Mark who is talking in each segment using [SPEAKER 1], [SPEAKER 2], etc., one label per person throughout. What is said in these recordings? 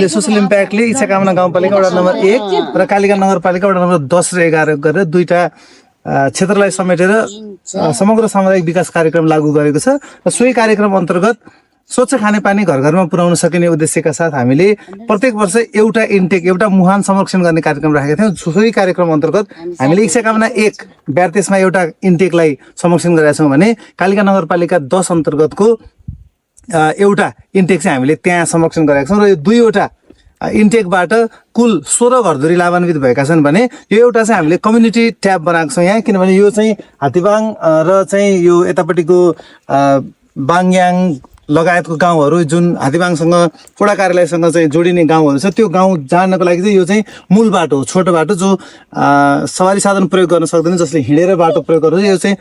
[SPEAKER 1] Social इम्प्याक्टले इच्छाकामना गाउँपालिका वडा number 1 र कालिका नगरपालिका वडा नम्बर 10 र 11 गरेर दुईटा क्षेत्रलाई समेटेर समग्र सामुदायिक विकास कार्यक्रम लागू गरेको छ र सोही कार्यक्रम अन्तर्गत स्वच्छ खानेपानी घर घरमा पुर्याउन सकिने उद्देश्यका साथ हामीले प्रत्येक वर्ष एउटा इन्टेक एउटा मुहान संरक्षण गर्ने कार्यक्रम राखेका थियौँ। सोही कार्यक्रम अन्तर्गत हामीले इच्छाकामना 1 ब्यारतेसमा एउटा इन्टेकलाई संरक्षण गरेका छौँ भने कालिका नगरपालिका 10 अन्तर्गतको एउटा इन्टेक चाहिँ हामीले त्यहाँ संरक्षण गरेका छौँ र यो दुईवटा इन्टेकबाट कुल 16 घरधुरी लाभान्वित भएका छन् भने यो एउटा चाहिँ हामीले कम्युनिटी ट्याब बनाएको छौँ यहाँ, किनभने यो चाहिँ हात्तीबाङ र चाहिँ यो यतापट्टिको बाङयाङ लगायतको गाउँहरू जुन हात्तीबाङसँग वडा कार्यालयसँग चाहिँ जोडिने गाउँहरू छ त्यो गाउँ जानको लागि चाहिँ यो चाहिँ मूल बाटो हो, छोटो बाटो जो सवारी साधन प्रयोग गर्न सक्दैन, जसले हिँडेर बाटो प्रयोग गर्छ। यो चाहिँ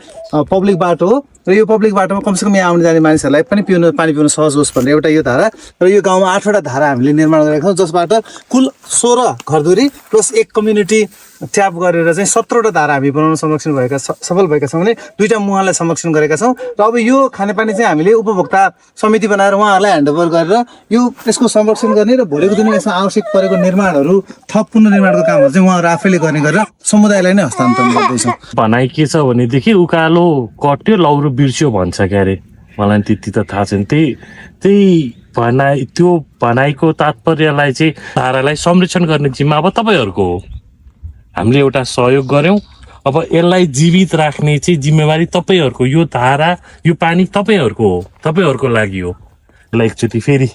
[SPEAKER 1] पब्लिक बाटो हो र यो पब्लिक बाटोमा कमसेकम यहाँ आउने जाने मानिसहरूलाई पनि पानी पिउन सहज होस् भनेर एउटा यो धारा र यो गाउँमा 8वटा धारा हामीले निर्माण गरेका छौँ, जसबाट कुल 16 घरधुरी प्लस 1 कम्युनिटी ट्याप गरेर चाहिँ 17वटा धारा हामी बनाउन सफल भएका छौँ भने दुईटा मुहानलाई संरक्षण गरेका छौँ। र अब यो खानेपानी चाहिँ हामीले उपभोक्ता समिति बनाएर उहाँहरूलाई ह्यान्डओभर गरेर यो त्यसको संरक्षण गर्ने र भोलिको दिनमा यसमा आवश्यक परेको निर्माणहरू थप पुनर्निर्माणको कामहरू चाहिँ उहाँहरू आफैले गर्ने गरेर समुदायलाई नै हस्तान्तरण गर्दैछौँ।
[SPEAKER 2] भनाइ के छ भनेदेखि उकालो कट्यो लौरो बिर्स्यो भन्छ क्यारे, मलाई त्यति त थाहा छैन। त्यही त्यो भनाइको तात्पर्यलाई चाहिँ धारालाई संरक्षण गर्ने जिम्मा अब तपाईँहरूको हो। हामीले एउटा सहयोग गऱ्यौँ, अब यसलाई जीवित राख्ने चाहिँ जिम्मेवारी तपाईँहरूको, यो धारा यो पानी तपाईँहरूको हो, तपाईँहरूको लागि हो। यसलाई एकचोटि फेरि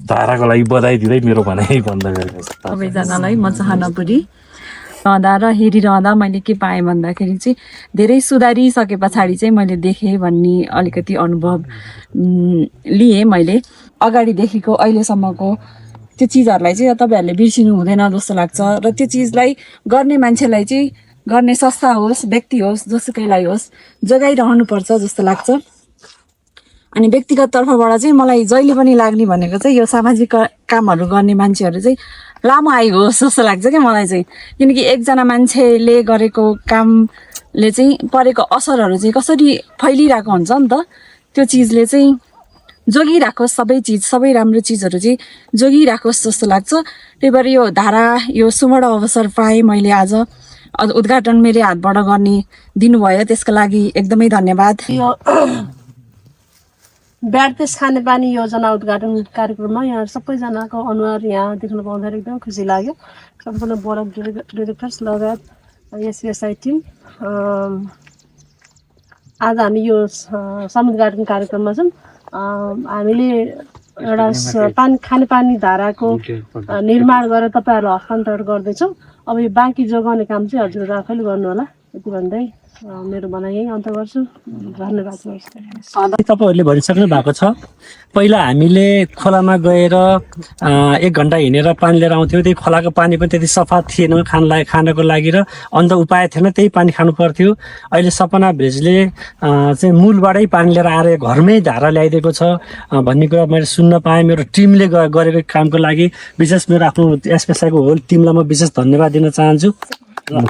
[SPEAKER 2] धाराको लागि बधाई दिँदै मेरो भनाइ बन्द गरेको छ।
[SPEAKER 3] सबैजनालाई म चाहनापुरी रहँदा र हेरिरहँदा मैले के पाएँ भन्दाखेरि चाहिँ धेरै सुधारिसके पछाडि चाहिँ मैले देखेँ भन्ने अलिकति अनुभव लिएँ मैले। अगाडिदेखिको अहिलेसम्मको त्यो चिजहरूलाई चाहिँ तपाईँहरूले बिर्सिनु हुँदैन जस्तो लाग्छ र त्यो चिजलाई गर्ने मान्छेलाई चाहिँ गर्ने संस्था होस् व्यक्ति होस् जोसुकैलाई होस् जोगाइरहनुपर्छ जस्तो लाग्छ। अनि व्यक्तिगत तर्फबाट चाहिँ मलाई जहिले पनि लाग्ने भनेको चाहिँ यो सामाजिक कामहरू गर्ने मान्छेहरू चाहिँ लामो आयु होस् जस्तो लाग्छ क्या मलाई चाहिँ, किनकि एकजना मान्छेले गरेको कामले चाहिँ परेको असरहरू चाहिँ कसरी फैलिरहेको हुन्छ नि त, त्यो चिजले चाहिँ जोगिराखोस्, सबै राम्रो चिजहरू चाहिँ जोगिराखोस् जस्तो लाग्छ। त्यही भएर यो धारा यो सुवर्ण अवसर पाएँ मैले आज, उद्घाटन मेरो हातबाट गर्ने दिनुभयो, त्यसको लागि एकदमै धन्यवाद।
[SPEAKER 4] ब्याडतेस खानेपानी योजना उद्घाटन कार्यक्रममा यहाँ सबैजनाको अनुहार यहाँ देख्न पाउँदा एकदम खुसी लाग्यो। सम्पूर्ण बोर्ड अफ डिरेक्टर्स लगायत एसएसआई टिम आज हामी यो समुद्घाटन कार्यक्रममा छौँ। हामीले एउटा खानेपानी धाराको निर्माण गरेर तपाईँहरूलाई हस्तान्तरण गर्दैछौँ। अब यो बाँकी जोगाउने काम चाहिँ हजुरहरू आफैले गर्नु होला, यति भन्दै मेरो भनाइ यही अन्त गर्छु। धन्यवाद।
[SPEAKER 5] तपाईँहरूले भनिसक्नु भएको छ, पहिला हामीले खोलामा गएर 1 घन्टा हिँडेर पानी लिएर आउँथ्यौँ। त्यही खोलाको पानी पनि त्यति सफा थिएन खानको लागि र अन्त उपाय थिएन, त्यही पानी खानु पर्थ्यो। अहिले सपना भिलेजले चाहिँ मूलबाटै पानी लिएर आएर घरमै धारा ल्याइदिएको छ भन्ने कुरा मैले सुन्न पाएँ। मेरो टिमले गरेको कामको लागि विशेष मेरो आफ्नो एसपेसाईको होल टिमलाई म विशेष धन्यवाद दिन चाहन्छु। ल